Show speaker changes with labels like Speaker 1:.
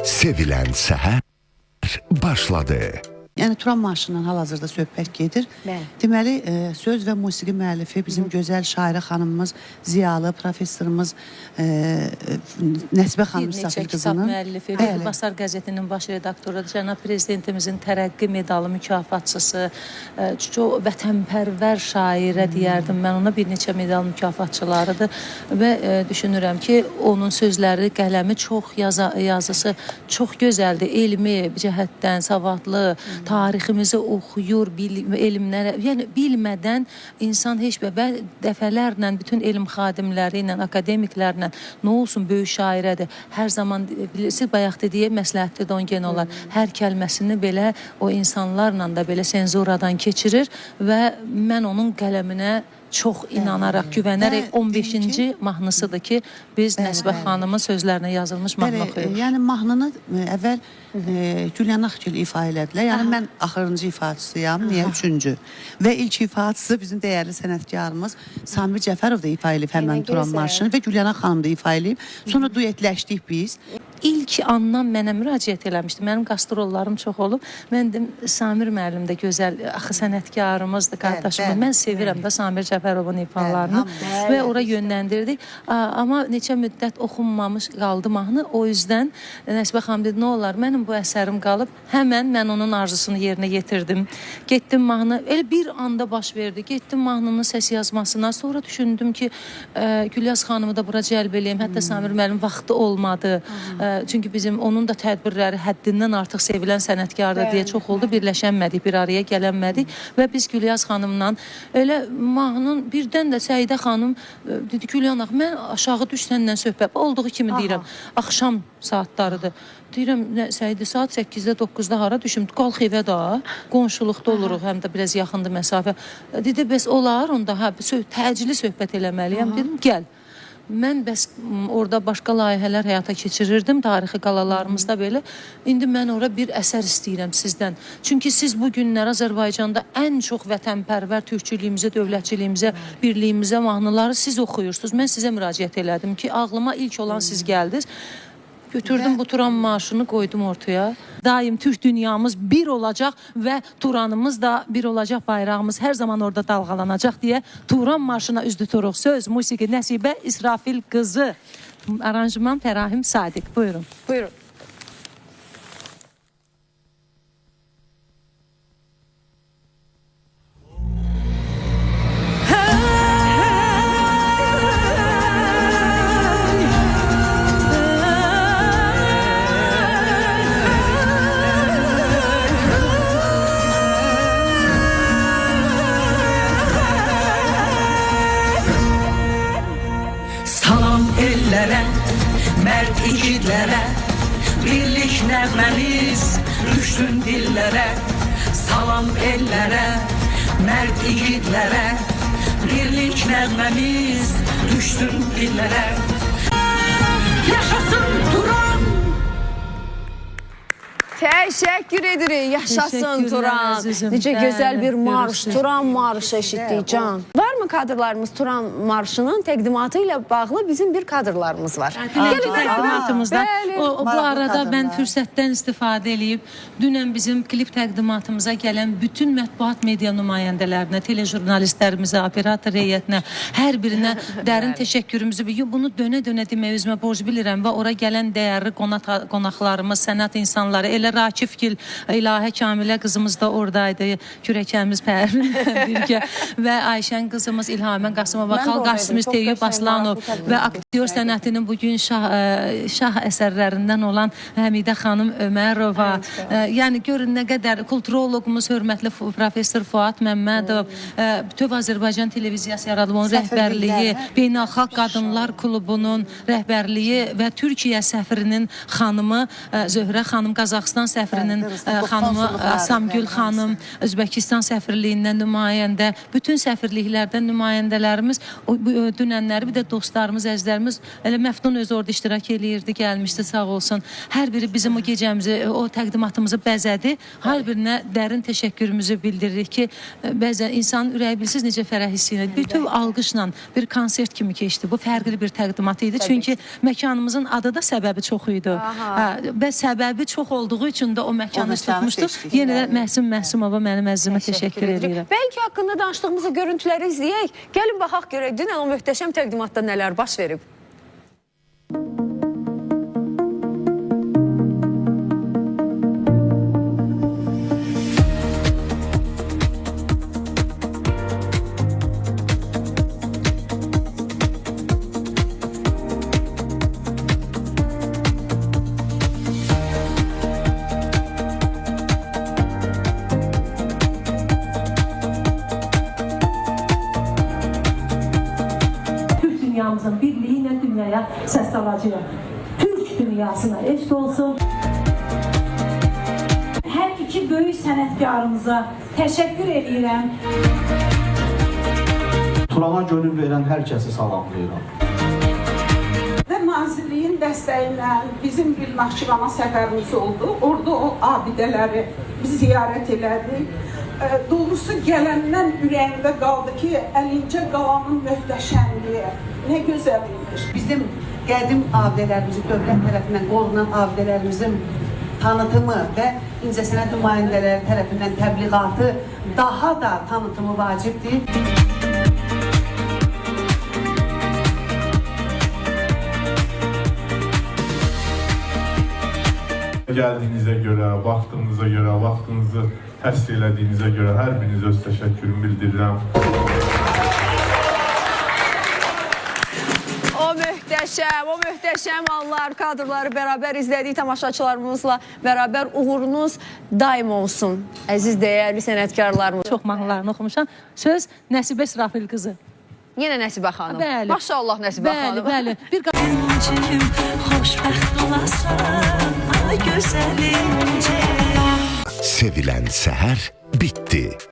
Speaker 1: Sevilen Səhər başladı.
Speaker 2: Yəni Turan marşından hal-hazırda söhbət gedir.
Speaker 3: Bəli.
Speaker 2: Deməli, söz və musiqi müəllifi bizim gözəl şairə xanımımız, ziyalı professorumuz Nəsibə xanım Müstəfil qızının.
Speaker 4: Kitab müəllifi, Verdi Basar qəzetinin baş redaktoru, cənab prezidentimizin tərəqqi medalı mükafatçısı, çox vətənpərvər şairə deyərdim. Mən ona bir neçə medal mükafatçılarıdır və düşünürəm ki, onun sözləri, qələmi çox, yazısı çox gözəldir. Elmi cəhətdən, savadlı, tariximizi oxuyur, elmlərə, yəni bilmədən insan heç və dəfələrlə bütün elm xadimləri ilə, akademiklərlə nə olsun, böyük şairədir. Hər zaman, bilirsiniz, bayaq dediyi məsləhətli də on genə olar. Hər kəlməsini belə o insanlarla da belə senzuradan keçirir və mən onun qələminə çox inanaraq, güvənərək 15-ci mahnısıdır ki, biz Nəsibə xanımın sözlərinə yazılmış mahnı oxuyuruq.
Speaker 2: Yəni mahnını əvvəl Gülyan Axgül ifa elədilər. Yəni mən axırıncı ifaçısıyam, niyə üçüncü? Və ilk ifaçısı bizim dəyərli sənətkarımız Samir Cəfərov da ifa eləyib həmən Turan marşını və Gülyan xanım da ifa eləyib. Sonra duetləşdik biz.
Speaker 4: İlk andan mənə müraciət eləmişdi. Mənim qastrollarım çox olub. Mən dedim, Samir müəllim də gözəl, axı sənətkarımızdır, qardaşımız. Mən sevirəm də Samir Cəfərovun ifalarını və ora yönləndirdik. Amma neçə müddət oxunmamış qaldı mahnı. O yüzdən Nəsibə xanım dedi, nə olar, mənim bu əsərim qalıb. Həmən mən onun arzusunu yerinə yetirdim. Getdim mahnı, elə bir anda baş verdi. Getdim mahnının səs yazmasına. Sonra düşündüm ki, Gülyaz xanımı da bura cəlb eləyim. Hətta Samir müəllim vaxtı olmadı. Çünki bizim onun da tədbirləri həddindən artıq sevilən sənətkardır deyə çox oldu. Birləşənmədik, bir araya gələnmədik və biz Gülyaz xanımla elə mahnının birdən də Səidə xanım dedi, Gülyan ax, mən aşağı düş səndən söhbət olduğu kimi deyirəm. Axşam saatlarıdır. Deyirəm, Səidə saat 8-də 9-da hara düşüm, qalx evə daha, qonşuluqda oluruq, həm də biraz yaxındır məsafə. Dedi, bəs olar, onda təcili söhbət eləməliyəm. Dedim, gəl. Mən bəs orada başqa layihələr həyata keçirirdim, tarixi qalalarımızda belə. İndi mən ora bir əsər istəyirəm sizdən. Çünki siz bu günlər Azərbaycanda ən çox vətənpərvər türkçülüyümüzə, dövlətçiliyimizə, birliyimizə mahnıları siz oxuyursunuz. Mən sizə müraciət elədim ki, ağlıma ilk olan siz gəldiniz. Götürdüm bu Turan marşını, qoydum ortaya. Daim Türk dünyamız bir olacaq və Turanımız da bir olacaq, bayrağımız hər zaman orada dalğalanacaq deyə Turan marşına üz tuturuq. Söz, musiqi Nəsibə İsrafil qızı. Aranjman Fərahim Sadiq. Buyurun.
Speaker 3: Buyurun.
Speaker 5: Mərd igidlərə, birlik nəğməmiz düşsün dillərə. Salam ellərə, mərd igidlərə, birlik nəğməmiz düşsün dillərə. Yaşasın Turan!
Speaker 3: Təşəkkür edirik, yaşasın Turan. Necə gözəl bir marş, Turan marşı eşitdik Can. Varmı kadrlarımız Turan marşının təqdimatı ilə bağlı bizim bir kadrlarımız var.
Speaker 4: Təqdimatımızda bu arada mən fürsətdən istifadə edib dünən bizim klip təqdimatımıza gələn bütün mətbuat media nümayəndələrinə, telejurnalistlərimizə, operator heyətinə, hər birinə dərin təşəkkürümüzü bunu dönə-dönə demək özümə borc bilirəm və ora gələn dəyərli qonaqlarımız, sənət insanları, elə Rakifgil, İlahə Kamilə qızımız da oradaydı, kürəkəmiz Pərvin birgə və Ayşən qızımız İlhamə Qasımova, xalq artistimiz Teyyub Aslanov və aktyor sənətinin bugün şah əsərlərindən olan Həmidə xanım Ömərova. Yəni görün nə qədər kulturoloqumuz, hörmətli professor Fuad Məmmədov, bütöv Azərbaycan televiziyası yaradılıb, onun rəhbərliyi, Beynəlxalq Qadınlar Klubunun rəhbərliyi və Türkiyə səfirinin xanımı Zöhrə xanım, Qazaxıstan səfirinin xanımı Samgül xanım, Özbəkistan səfirliyindən nümayəndə, bütün səfirliklərdən səhərdə nümayəndələrimiz, bu dünənləri bir də dostlarımız, əzizlərimiz, elə Məftun öz orada iştirak eləyirdi, gəlmişdi, sağ olsun. Hər biri bizim o gecəmizi, o təqdimatımızı bəzədi. Hər birinə dərin təşəkkürümüzü bildiririk ki, bəzən insanın ürəyi bilsiz necə fərəh hissi ilə, bütün alqışla bir konsert kimi keçdi. Bu fərqli bir təqdimat idi. Çünki məkanımızın adı da səbəbi çox idi. Və səbəbi çox olduğu üçün də o məkanı tutmuşduq. Yenə də Məhsum Məhsumova mənim əzizimə təşəkkür edirəm.
Speaker 3: Bəlkə haqqında danışdığımızı görüntüləri izləyək. Gəlin baxaq görək, dünən o möhtəşəm təqdimatda nələr baş verib.
Speaker 6: Dünyamızın birliğiyle dünyaya ses alacağım. Türk dünyasına eşit olsun. Her iki böyük sənətkarımıza təşəkkür edirəm.
Speaker 7: Turana gönül verən hər kəsi salamlayıram.
Speaker 8: Və nazirliyin dəstəyi ilə bizim bir Naxçıvana səfərimiz oldu. Orada o abidələri biz ziyarət elədik. Doğrusu gələndən ürəyimdə qaldı ki, Əlincə qalanın möhtəşəmliyi nə gözəl imiş.
Speaker 2: Bizim qədim abidələrimizi dövlət tərəfindən qorunan abidələrimizin tanıtımı və incəsənət nümayəndələri tərəfindən təbliğatı daha da tanıtımı vacibdir.
Speaker 9: Gəldiyinizə görə, vaxtınıza görə, vaxtınızı həsr elədiyinizə görə hər birinizə öz təşəkkürümü bildirirəm.
Speaker 3: O möhtəşəm anlar, kadrları bərabər izlədik tamaşaçılarımızla bərabər uğurunuz daim olsun. Əziz, dəyərli sənətkarlarımız.
Speaker 4: Çox mahnılarını oxumuşam. Söz Nəsibə İsrafil qızı.
Speaker 3: Yenə Nəsibə xanım.
Speaker 4: Bəli.
Speaker 3: Maşallah Nəsibə xanım.
Speaker 4: Bəli, bir
Speaker 5: xoşbəxt olasan, ay gözəlim.
Speaker 1: Sevilen seher bitti.